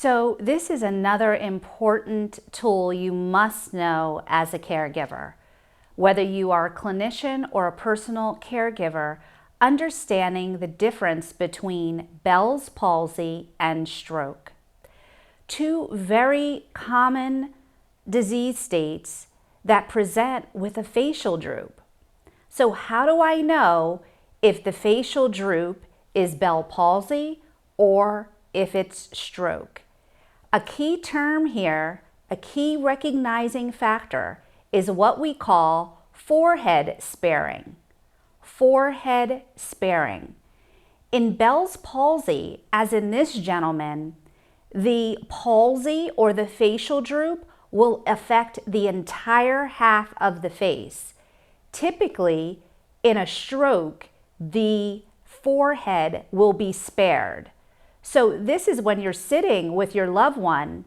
So this is another important tool you must know as a caregiver. Whether you are a clinician or a personal caregiver, understanding the difference between Bell's palsy and stroke. Two very common disease states that present with a facial droop. So how do I know if the facial droop is Bell palsy or if it's stroke? A key term here, a key recognizing factor, is what we call forehead sparing. Forehead sparing. In Bell's palsy, as in this gentleman, the palsy or the facial droop will affect the entire half of the face. Typically, in a stroke, the forehead will be spared. So this is when you're sitting with your loved one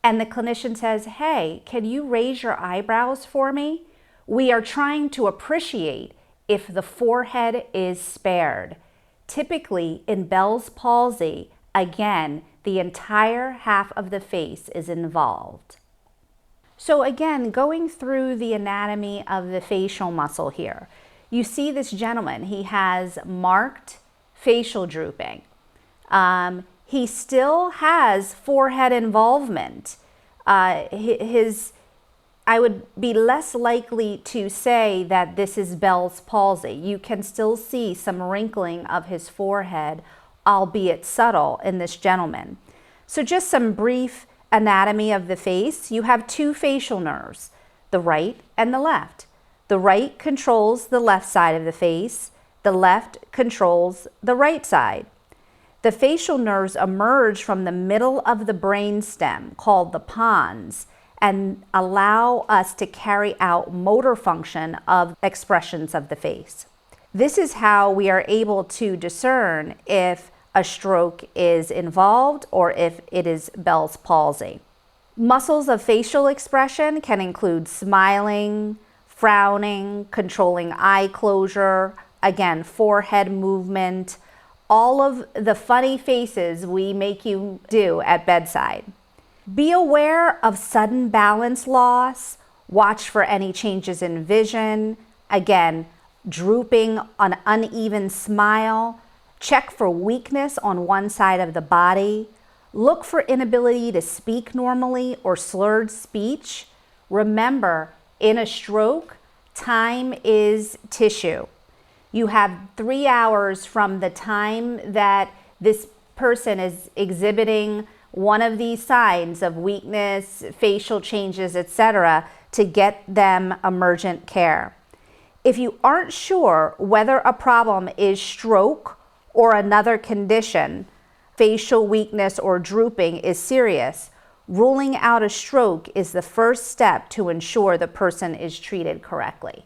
and the clinician says, "Hey, can you raise your eyebrows for me?" We are trying to appreciate if the forehead is spared. Typically in Bell's palsy, again, the entire half of the face is involved. So again, going through the anatomy of the facial muscle here, you see this gentleman, he has marked facial drooping. He still has forehead involvement. I would be less likely to say that this is Bell's palsy. You can still see some wrinkling of his forehead, albeit subtle, in this gentleman. So just some brief anatomy of the face. You have two facial nerves, the right and the left. The right controls the left side of the face. The left controls the right side. The facial nerves emerge from the middle of the brain stem, called the pons, and allow us to carry out motor function of expressions of the face. This is how we are able to discern if a stroke is involved or if it is Bell's palsy. Muscles of facial expression can include smiling, frowning, controlling eye closure, again, forehead movement, all of the funny faces we make you do at bedside. Be aware of sudden balance loss. Watch for any changes in vision. Again, drooping, an uneven smile. Check for weakness on one side of the body. Look for inability to speak normally or slurred speech. Remember, in a stroke, time is tissue. You have 3 hours from the time that this person is exhibiting one of these signs of weakness, facial changes, etc., to get them emergent care. If you aren't sure whether a problem is stroke or another condition, facial weakness or drooping is serious, ruling out a stroke is the first step to ensure the person is treated correctly.